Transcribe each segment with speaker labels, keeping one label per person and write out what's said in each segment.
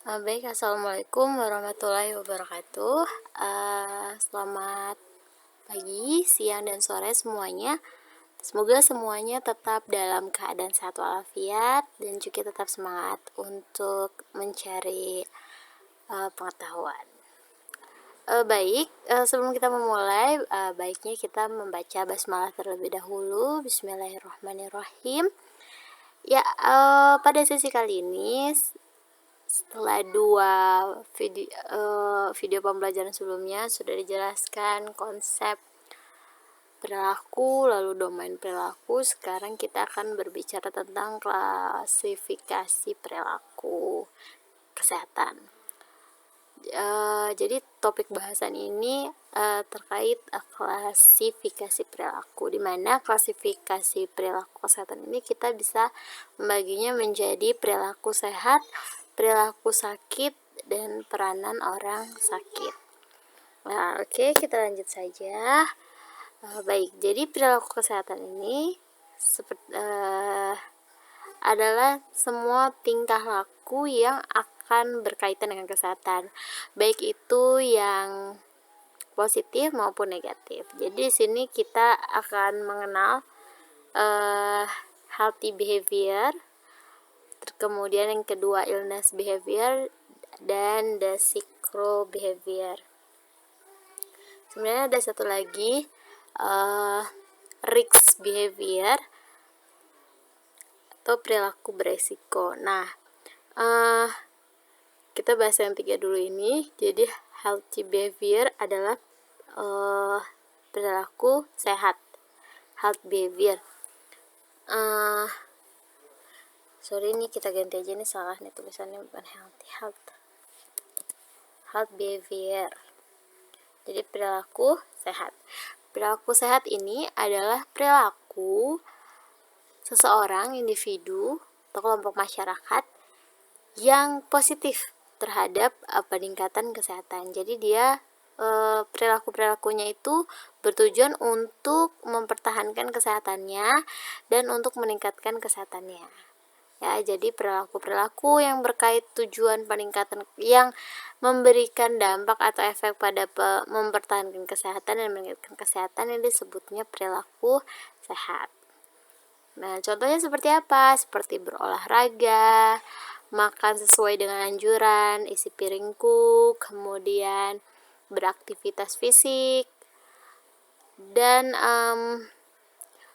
Speaker 1: Baik, assalamualaikum warahmatullahi wabarakatuh. Selamat pagi, siang, dan sore semuanya. Semoga semuanya tetap dalam keadaan sehat walafiat dan juga tetap semangat untuk mencari pengetahuan. Sebelum kita memulai, baiknya kita membaca basmalah terlebih dahulu. Bismillahirrahmanirrahim. Ya, pada sesi kali ini, setelah dua video pembelajaran sebelumnya sudah dijelaskan konsep perilaku, lalu domain perilaku. Sekarang kita akan berbicara tentang klasifikasi perilaku kesehatan. Jadi topik bahasan ini terkait klasifikasi perilaku, di mana klasifikasi perilaku kesehatan ini kita bisa membaginya menjadi perilaku sehat, perilaku sakit, dan peranan orang sakit. Nah, oke, kita lanjut saja. Baik, jadi perilaku kesehatan ini adalah semua tingkah laku yang akan berkaitan dengan kesehatan, baik itu yang positif maupun negatif. Jadi di sini kita akan mengenal healthy behavior, kemudian yang kedua illness behavior, dan the psycho behavior. Sebenarnya ada satu lagi risk behavior atau perilaku beresiko. Nah, kita bahas yang tiga dulu ini. Jadi healthy behavior adalah perilaku sehat, health behavior. Sorry, ini kita ganti aja, nih salah nih tulisannya, bukan health behavior. Jadi perilaku sehat. Perilaku sehat ini adalah perilaku seseorang, individu atau kelompok masyarakat yang positif terhadap peningkatan kesehatan. Jadi dia perilaku-perilakunya itu bertujuan untuk mempertahankan kesehatannya dan untuk meningkatkan kesehatannya. Ya, jadi perilaku-perilaku yang berkait tujuan peningkatan, yang memberikan dampak atau efek pada mempertahankan kesehatan dan meningkatkan kesehatan, yang disebutnya perilaku sehat. Nah, contohnya seperti apa? Seperti berolahraga, makan sesuai dengan anjuran, isi piringku, kemudian beraktivitas fisik, dan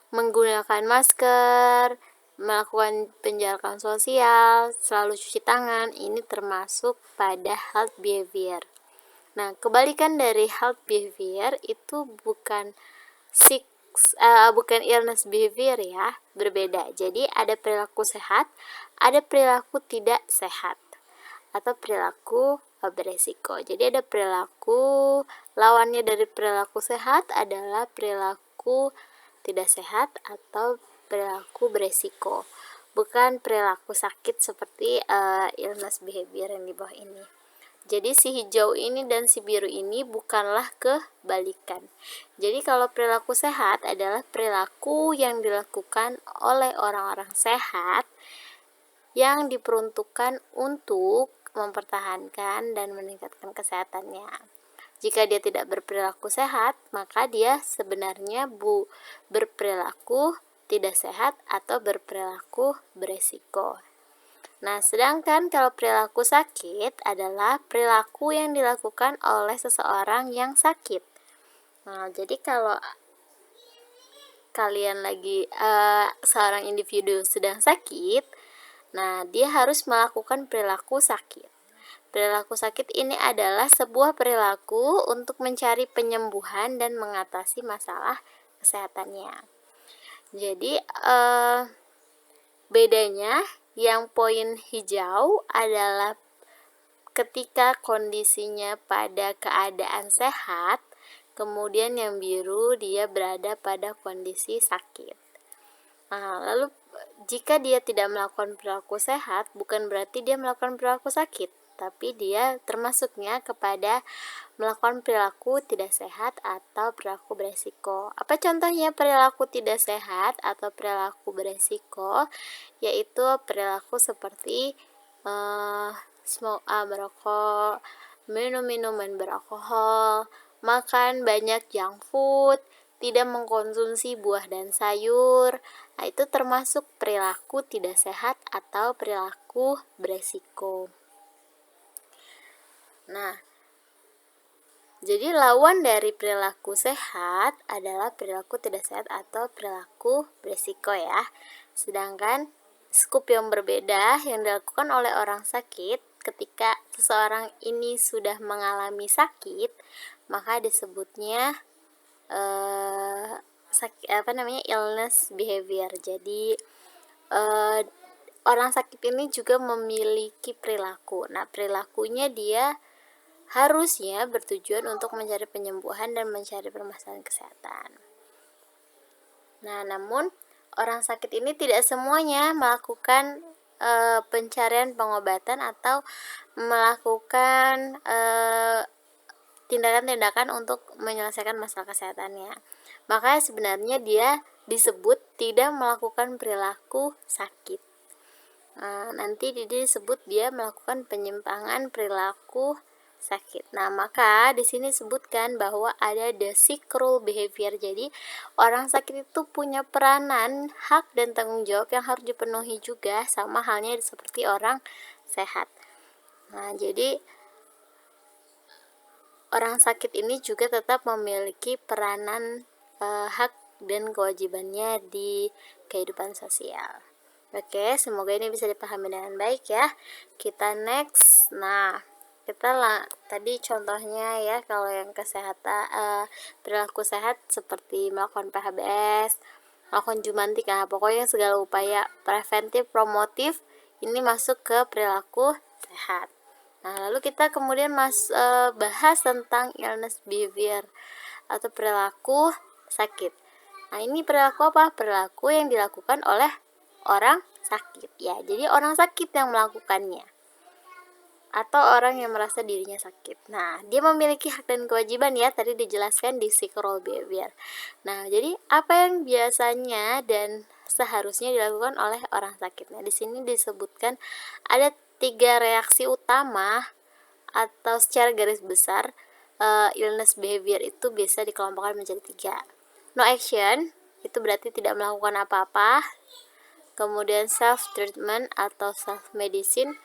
Speaker 1: menggunakan masker, melakukan penjarakan sosial, selalu cuci tangan. Ini termasuk pada health behavior. Nah, kebalikan dari health behavior itu bukan illness behavior ya, berbeda. Jadi ada perilaku sehat, ada perilaku tidak sehat, atau perilaku beresiko. Jadi ada perilaku, lawannya dari perilaku sehat adalah perilaku tidak sehat atau perilaku beresiko, bukan perilaku sakit seperti illness behavior yang di bawah ini. Jadi si hijau ini dan si biru ini bukanlah kebalikan. Jadi kalau perilaku sehat adalah perilaku yang dilakukan oleh orang-orang sehat yang diperuntukkan untuk mempertahankan dan meningkatkan kesehatannya. Jika dia tidak berperilaku sehat, maka dia sebenarnya berperilaku tidak sehat atau berperilaku beresiko. Nah, sedangkan kalau perilaku sakit adalah perilaku yang dilakukan oleh seseorang yang sakit. Nah, jadi kalau kalian lagi seorang individu sedang sakit, nah dia harus melakukan perilaku sakit. Perilaku sakit ini adalah sebuah perilaku untuk mencari penyembuhan dan mengatasi masalah kesehatannya. Jadi bedanya yang poin hijau adalah ketika kondisinya pada keadaan sehat, kemudian yang biru dia berada pada kondisi sakit. Nah, lalu jika dia tidak melakukan perilaku sehat, bukan berarti dia melakukan perilaku sakit, tapi dia termasuknya kepada melakukan perilaku tidak sehat atau perilaku beresiko. Apa contohnya perilaku tidak sehat atau perilaku beresiko? Yaitu perilaku seperti merokok, minum minuman beralkohol, makan banyak junk food, tidak mengkonsumsi buah dan sayur. Nah, itu termasuk perilaku tidak sehat atau perilaku beresiko. Nah, jadi lawan dari perilaku sehat adalah perilaku tidak sehat atau perilaku beresiko ya. Sedangkan skup yang berbeda yang dilakukan oleh orang sakit ketika seseorang ini sudah mengalami sakit, maka disebutnya illness behavior. Jadi orang sakit ini juga memiliki perilaku. Nah, perilakunya dia harusnya bertujuan untuk mencari penyembuhan dan mencari permasalahan kesehatan. Nah, namun orang sakit ini tidak semuanya melakukan pencarian pengobatan atau melakukan tindakan-tindakan untuk menyelesaikan masalah kesehatannya. Maka sebenarnya dia disebut tidak melakukan perilaku sakit. Nanti disebut dia melakukan penyimpangan perilaku sakit. Nah, maka di sini sebutkan bahwa ada the sick rule behavior. Jadi, orang sakit itu punya peranan, hak dan tanggung jawab yang harus dipenuhi juga, sama halnya seperti orang sehat. Nah, jadi orang sakit ini juga tetap memiliki peranan, hak dan kewajibannya di kehidupan sosial. Oke, semoga ini bisa dipahami dengan baik ya. Kita next. Nah, kita tadi contohnya ya, kalau yang kesehatan, perilaku sehat seperti melakukan PHBS, melakukan jumantik, nah pokoknya segala upaya preventif promotif ini masuk ke perilaku sehat. Nah, lalu kita kemudian bahas tentang illness behavior atau perilaku sakit. Nah, ini perilaku apa? Perilaku yang dilakukan oleh orang sakit ya. Jadi orang sakit yang melakukannya atau orang yang merasa dirinya sakit. Nah, dia memiliki hak dan kewajiban ya, tadi dijelaskan di sick rule behavior. Nah, jadi apa yang biasanya dan seharusnya dilakukan oleh orang sakit? Nah, di sini disebutkan ada 3 reaksi utama atau secara garis besar illness behavior itu bisa dikelompokkan menjadi 3. No action, itu berarti tidak melakukan apa-apa. Kemudian self treatment atau self medicine,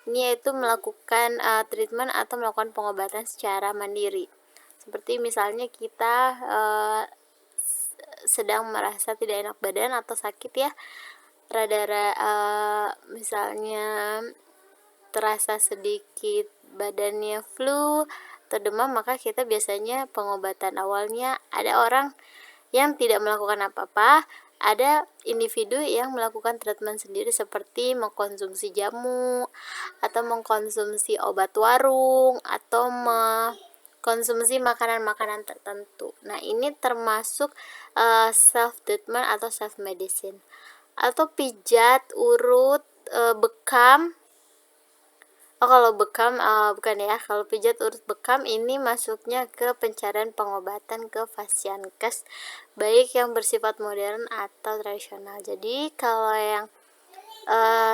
Speaker 1: ini yaitu melakukan treatment atau melakukan pengobatan secara mandiri. Seperti misalnya kita sedang merasa tidak enak badan atau sakit ya, misalnya terasa sedikit badannya flu atau demam, maka kita biasanya pengobatan awalnya ada orang yang tidak melakukan apa-apa, ada individu yang melakukan treatment sendiri seperti mengkonsumsi jamu atau mengkonsumsi obat warung atau mengkonsumsi makanan-makanan tertentu. Nah, ini termasuk self treatment atau self medicine. Atau pijat, urut, bekam. Kalau bekam bukan ya. Kalau pijat, urut, bekam ini masuknya ke pencarian pengobatan ke Fasiankes, baik yang bersifat modern atau tradisional. Jadi kalau yang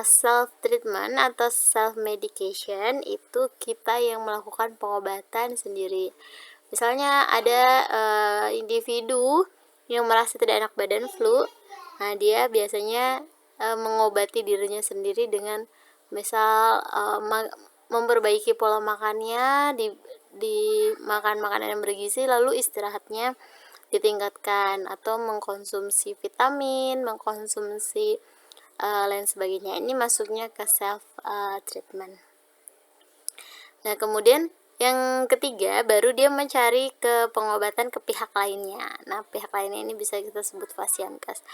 Speaker 1: self treatment atau self medication itu kita yang melakukan pengobatan sendiri. Misalnya ada individu yang merasa tidak enak badan flu. Nah, dia biasanya mengobati dirinya sendiri dengan misal memperbaiki pola makannya, di makan makanan yang bergizi, lalu istirahatnya ditingkatkan, atau mengkonsumsi vitamin, mengkonsumsi lain sebagainya. Ini masuknya ke self treatment. Nah, kemudian yang ketiga baru dia mencari ke pengobatan ke pihak lainnya. Nah, pihak lainnya ini bisa kita sebut Fasiankes.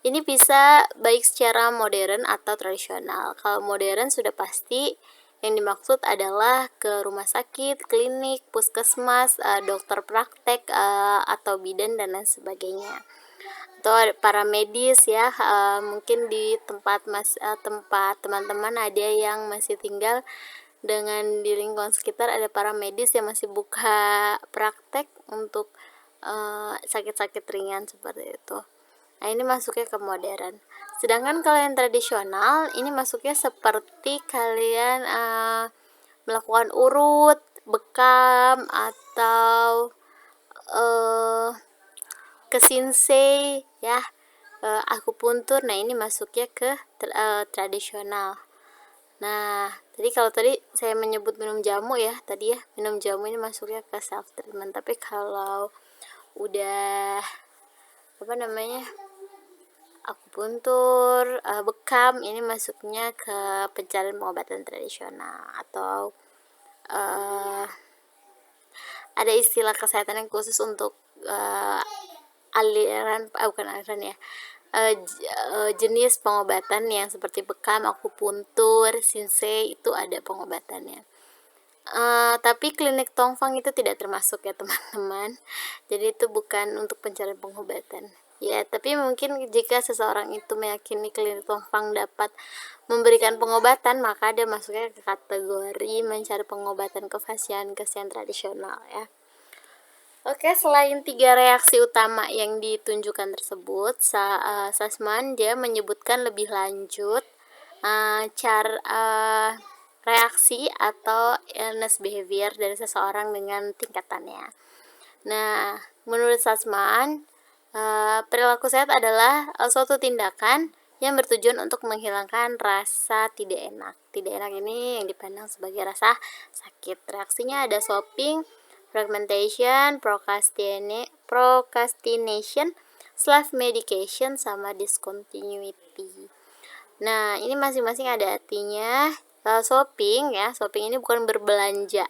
Speaker 1: Ini bisa baik secara modern atau tradisional. Kalau modern sudah pasti yang dimaksud adalah ke rumah sakit, klinik, puskesmas, dokter praktek atau bidan dan lain sebagainya. Atau para medis ya, mungkin di tempat teman-teman ada yang masih tinggal dengan di lingkungan sekitar ada para medis yang masih buka praktek untuk sakit-sakit ringan seperti itu. Nah, ini masuknya ke modern. Sedangkan kalau yang tradisional ini masuknya seperti kalian melakukan urut, bekam, atau ke sinsei ya, akupuntur. Nah, ini masuknya ke tradisional. Nah, jadi kalau tadi saya menyebut minum jamu ya, tadi ya, minum jamu ini masuknya ke self treatment. Tapi kalau udah apa namanya, akupuntur, bekam, ini masuknya ke pencarian pengobatan tradisional. Atau ada istilah kesehatan yang khusus untuk bukan aliran ya, jenis pengobatan yang seperti bekam, akupuntur, sinsei, itu ada pengobatannya. Tapi klinik tongfang itu tidak termasuk ya teman-teman, jadi itu bukan untuk pencarian pengobatan ya. Tapi mungkin jika seseorang itu meyakini klinik tongfang dapat memberikan pengobatan, maka dia masuknya ke kategori mencari pengobatan kefasihan tradisional ya. Oke, selain 3 reaksi utama yang ditunjukkan tersebut, Sussman dia menyebutkan lebih lanjut reaksi atau illness behavior dari seseorang dengan tingkatannya. Nah, menurut Sussman, perilaku sehat adalah suatu tindakan yang bertujuan untuk menghilangkan rasa tidak enak. Tidak enak ini yang dipandang sebagai rasa sakit. Reaksinya ada shopping, fragmentation, procrastination, self medication, sama discontinuity. Nah, ini masing-masing ada artinya. Shopping ya, shopping ini bukan berbelanja.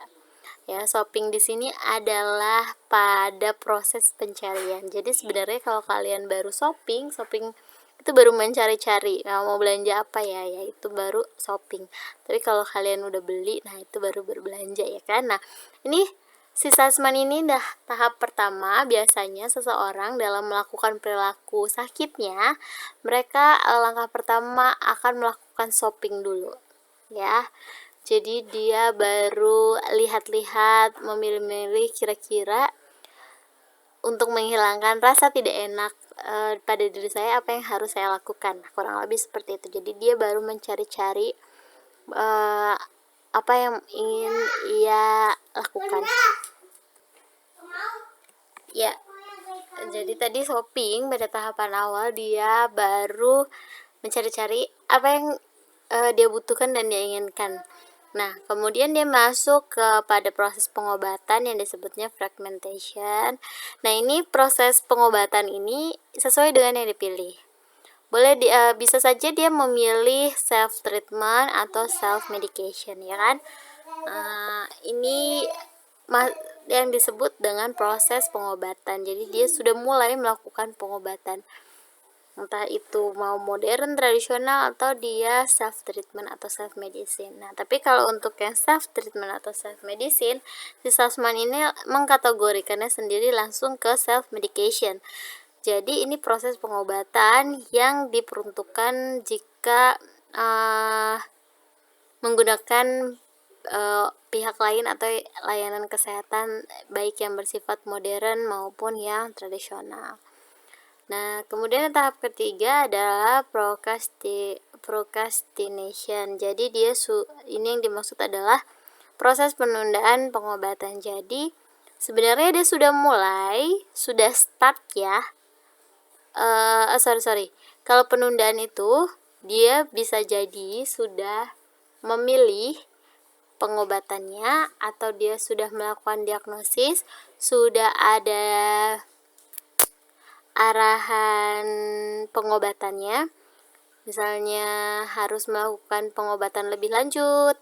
Speaker 1: Ya, shopping di sini adalah pada proses pencarian. Jadi sebenarnya kalau kalian baru shopping itu baru mencari-cari, nah, mau belanja apa ya, itu baru shopping. Tapi kalau kalian udah beli, nah itu baru berbelanja ya kan. Nah, ini si Sussman ini dah tahap pertama. Biasanya seseorang dalam melakukan perilaku sakitnya, mereka langkah pertama akan melakukan shopping dulu ya. Jadi dia baru lihat-lihat, memilih-milih kira-kira untuk menghilangkan rasa tidak enak pada diri saya, apa yang harus saya lakukan. Kurang lebih seperti itu. Jadi dia baru mencari-cari apa yang ingin ia lakukan ya. Jadi tadi shopping pada tahapan awal, dia baru mencari-cari apa yang dia butuhkan dan dia inginkan. Nah, kemudian dia masuk kepada proses pengobatan yang disebutnya fragmentation. Nah, ini proses pengobatan ini sesuai dengan yang dipilih. Boleh bisa saja dia memilih self treatment atau self medication ya kan. Ini yang disebut dengan proses pengobatan. Jadi dia sudah mulai melakukan pengobatan, entah itu mau modern, tradisional, atau dia self treatment atau self medicine. Nah, tapi kalau untuk yang self treatment atau self medicine, si Sussman ini mengkategorikannya sendiri langsung ke self medication. Jadi ini proses pengobatan yang diperuntukkan jika menggunakan pihak lain atau layanan kesehatan, baik yang bersifat modern maupun yang tradisional. Nah, kemudian tahap ketiga adalah procrastination. Jadi dia ini yang dimaksud adalah proses penundaan pengobatan. Jadi sebenarnya dia sudah start ya. Kalau penundaan itu dia bisa jadi sudah memilih pengobatannya, atau dia sudah melakukan diagnosis, sudah ada arahan pengobatannya, misalnya harus melakukan pengobatan lebih lanjut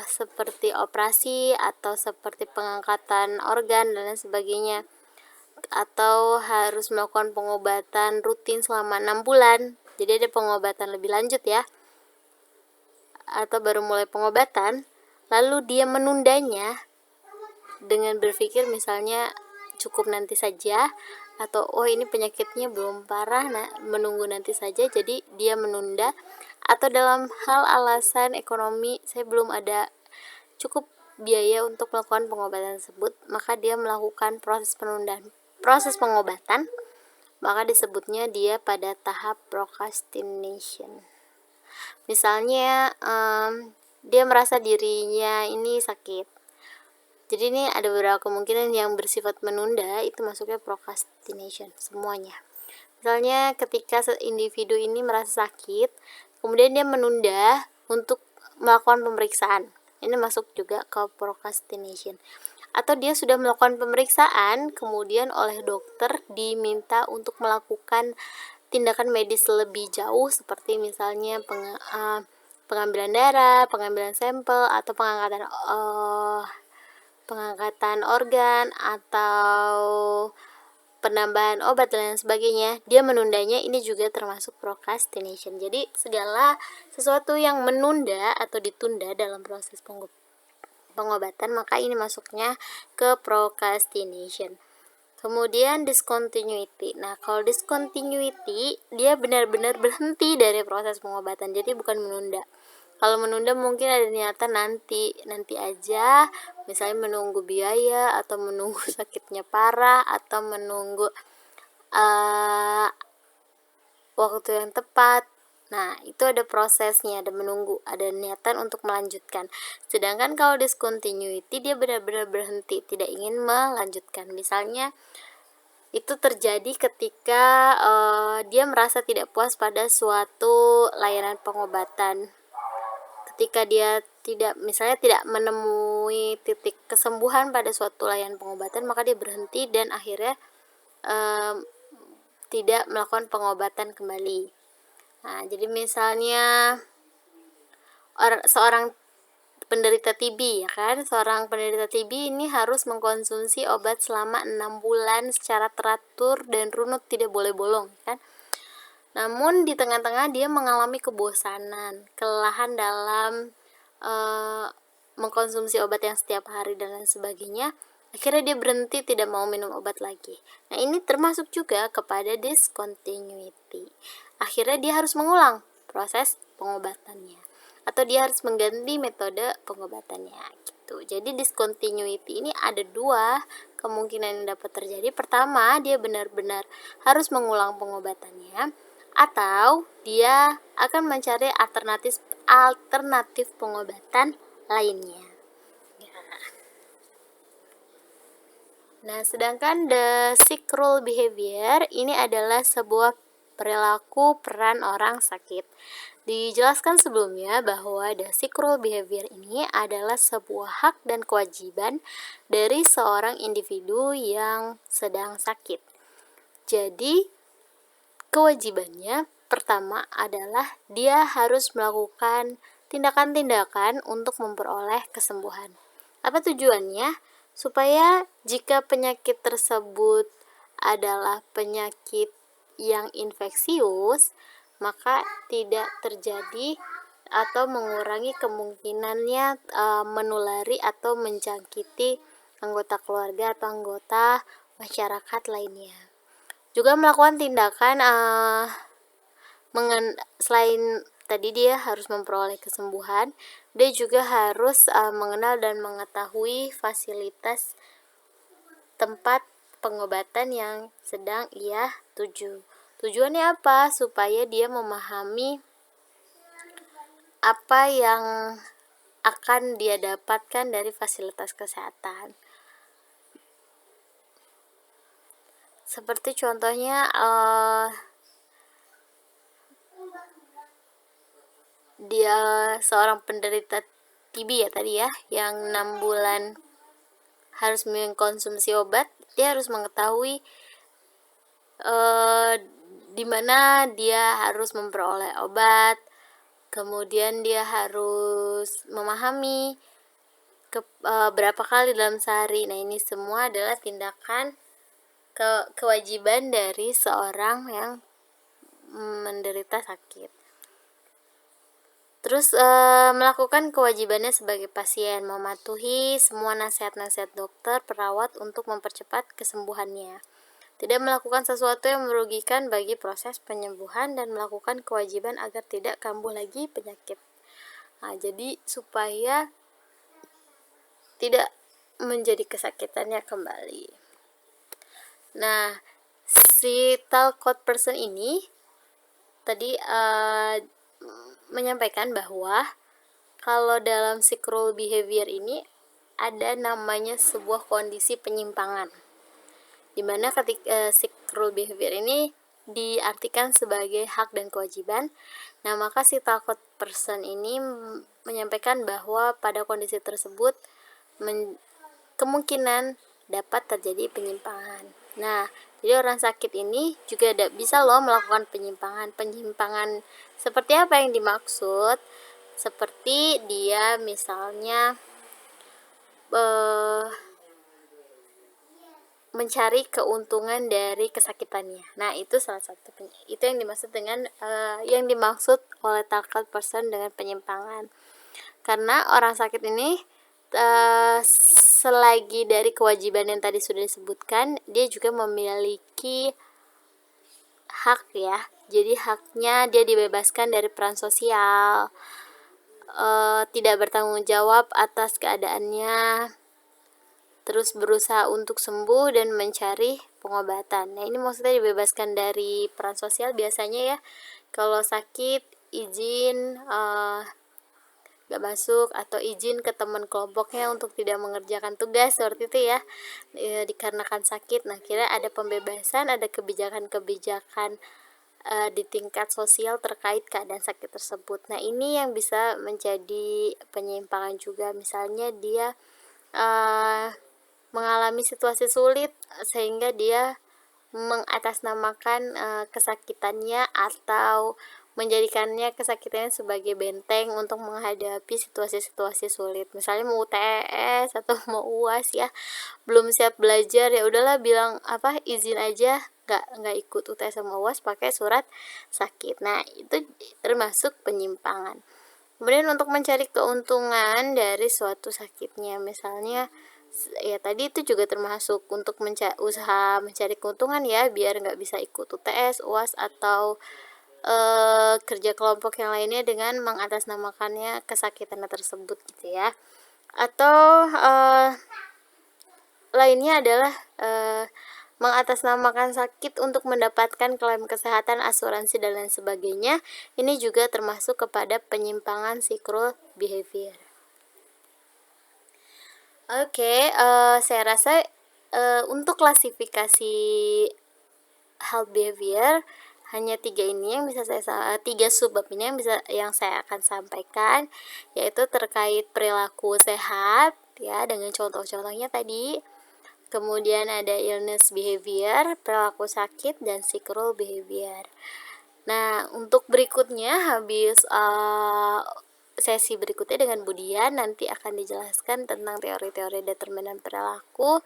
Speaker 1: seperti operasi atau seperti pengangkatan organ dan lain sebagainya, atau harus melakukan pengobatan rutin selama 6 bulan. Jadi ada pengobatan lebih lanjut ya, atau baru mulai pengobatan lalu dia menundanya dengan berpikir misalnya cukup nanti saja, atau ini penyakitnya belum parah, menunggu nanti saja, jadi dia menunda. Atau dalam hal alasan ekonomi, saya belum ada cukup biaya untuk melakukan pengobatan tersebut, maka dia melakukan proses pengobatan, maka disebutnya dia pada tahap procrastination. Misalnya dia merasa dirinya ini sakit. Jadi ini ada beberapa kemungkinan yang bersifat menunda, itu masuknya procrastination semuanya. Misalnya ketika individu ini merasa sakit, kemudian dia menunda untuk melakukan pemeriksaan, ini masuk juga ke procrastination. Atau dia sudah melakukan pemeriksaan, kemudian oleh dokter diminta untuk melakukan tindakan medis lebih jauh, seperti misalnya pengambilan darah, pengambilan sampel, atau pengangkatan organ, atau penambahan obat dan lain sebagainya, dia menundanya, ini juga termasuk procrastination. Jadi segala sesuatu yang menunda atau ditunda dalam proses pengobatan, maka ini masuknya ke procrastination. Kemudian discontinuity. Nah, kalau discontinuity, dia benar-benar berhenti dari proses pengobatan, jadi bukan menunda. Kalau menunda mungkin ada niatan nanti aja, misalnya menunggu biaya, atau menunggu sakitnya parah, atau menunggu waktu yang tepat. Nah, itu ada prosesnya, ada menunggu, ada niatan untuk melanjutkan. Sedangkan kalau discontinuity, dia benar-benar berhenti, tidak ingin melanjutkan. Misalnya itu terjadi ketika dia merasa tidak puas pada suatu layanan pengobatan. Ketika dia misalnya tidak menemui titik kesembuhan pada suatu layanan pengobatan, maka dia berhenti dan akhirnya tidak melakukan pengobatan kembali. Nah, jadi misalnya seorang penderita TB, ya kan, seorang penderita TB ini harus mengkonsumsi obat selama 6 bulan secara teratur dan runut, tidak boleh bolong, kan. Namun di tengah-tengah dia mengalami kebosanan, kelelahan dalam mengkonsumsi obat yang setiap hari dan lain sebagainya. Akhirnya dia berhenti, tidak mau minum obat lagi. Nah, ini termasuk juga kepada discontinuity. Akhirnya dia harus mengulang proses pengobatannya, atau dia harus mengganti metode pengobatannya gitu. Jadi discontinuity ini ada dua kemungkinan yang dapat terjadi. Pertama, dia benar-benar harus mengulang pengobatannya, atau dia akan mencari alternatif pengobatan lainnya. Nah, sedangkan the sick rule behavior ini adalah sebuah perilaku peran orang sakit. Dijelaskan sebelumnya bahwa the sick rule behavior ini adalah sebuah hak dan kewajiban dari seorang individu yang sedang sakit. Jadi, kewajibannya pertama adalah dia harus melakukan tindakan-tindakan untuk memperoleh kesembuhan. Apa tujuannya? Supaya jika penyakit tersebut adalah penyakit yang infeksius, maka tidak terjadi atau mengurangi kemungkinannya menulari atau menjangkiti anggota keluarga atau anggota masyarakat lainnya. Juga melakukan tindakan selain tadi dia harus memperoleh kesembuhan, dia juga harus mengenal dan mengetahui fasilitas tempat pengobatan yang sedang ia tuju. Tujuannya apa? Supaya dia memahami apa yang akan dia dapatkan dari fasilitas kesehatan. Seperti contohnya dia seorang penderita TB ya tadi ya, yang 6 bulan harus mengkonsumsi obat, dia harus mengetahui di mana dia harus memperoleh obat, kemudian dia harus memahami berapa kali dalam sehari. Nah, ini semua adalah tindakan kewajiban dari seorang yang menderita sakit. Terus melakukan kewajibannya sebagai pasien, mematuhi semua nasihat-nasihat dokter, perawat untuk mempercepat kesembuhannya. Tidak melakukan sesuatu yang merugikan bagi proses penyembuhan, dan melakukan kewajiban agar tidak kambuh lagi penyakit. Nah, jadi supaya tidak menjadi kesakitannya kembali. Nah, si Talcott person ini tadi menyampaikan bahwa kalau dalam sick rule behavior ini ada namanya sebuah kondisi penyimpangan, dimana ketika sick rule behavior ini diartikan sebagai hak dan kewajiban. Nah, maka si takut person ini menyampaikan bahwa pada kondisi tersebut kemungkinan dapat terjadi penyimpangan. Nah, jadi orang sakit ini juga bisa loh melakukan penyimpangan. Penyimpangan seperti apa yang dimaksud? Seperti dia misalnya mencari keuntungan dari kesakitannya. Nah, itu salah satu, itu yang dimaksud dengan yang dimaksud oleh takut person dengan penyimpangan. Karena orang sakit ini selagi dari kewajiban yang tadi sudah disebutkan, dia juga memiliki hak ya. Jadi haknya dia dibebaskan dari peran sosial, tidak bertanggung jawab atas keadaannya, terus berusaha untuk sembuh dan mencari pengobatan. Nah, ini maksudnya dibebaskan dari peran sosial. Biasanya ya kalau sakit izin gak masuk atau izin ke teman kelompoknya untuk tidak mengerjakan tugas seperti itu ya, dikarenakan sakit. Nah, kira ada pembebasan, ada kebijakan-kebijakan di tingkat sosial terkait keadaan sakit tersebut. Nah, ini yang bisa menjadi penyimpangan juga. Misalnya dia mengalami situasi sulit sehingga dia mengatasnamakan kesakitannya atau menjadikannya kesakitannya sebagai benteng untuk menghadapi situasi-situasi sulit. Misalnya mau UTS atau mau UAS ya, belum siap belajar, ya udahlah bilang izin aja, nggak ikut UTS sama UAS pakai surat sakit. Nah, itu termasuk penyimpangan. Kemudian untuk mencari keuntungan dari suatu sakitnya, misalnya ya tadi itu juga termasuk untuk usaha mencari keuntungan ya, biar nggak bisa ikut UTS, UAS atau kerja kelompok yang lainnya dengan mengatasnamakannya kesakitan tersebut gitu ya. Atau lainnya adalah mengatasnamakan sakit untuk mendapatkan klaim kesehatan, asuransi dan lain sebagainya. Ini juga termasuk kepada penyimpangan sick rule behavior. Oke, saya rasa untuk klasifikasi health behavior hanya 3 ini yang bisa saya 3 subbab ini yang saya akan sampaikan, yaitu terkait perilaku sehat ya dengan contoh-contohnya tadi. Kemudian ada illness behavior, perilaku sakit, dan sick rule behavior. Nah, untuk berikutnya habis sesi berikutnya dengan Budian nanti akan dijelaskan tentang teori-teori determinan perilaku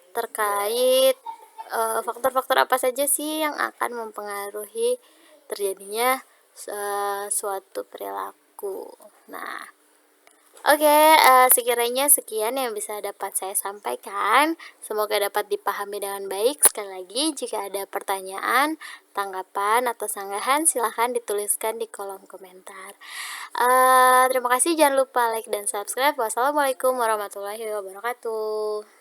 Speaker 1: terkait faktor-faktor apa saja sih yang akan mempengaruhi terjadinya suatu perilaku. Nah, oke, sekiranya sekian yang bisa dapat saya sampaikan. Semoga dapat dipahami dengan baik. Sekali lagi, jika ada pertanyaan, tanggapan, atau sanggahan, silahkan dituliskan di kolom komentar. Terima kasih, jangan lupa like dan subscribe. Wassalamualaikum warahmatullahi wabarakatuh.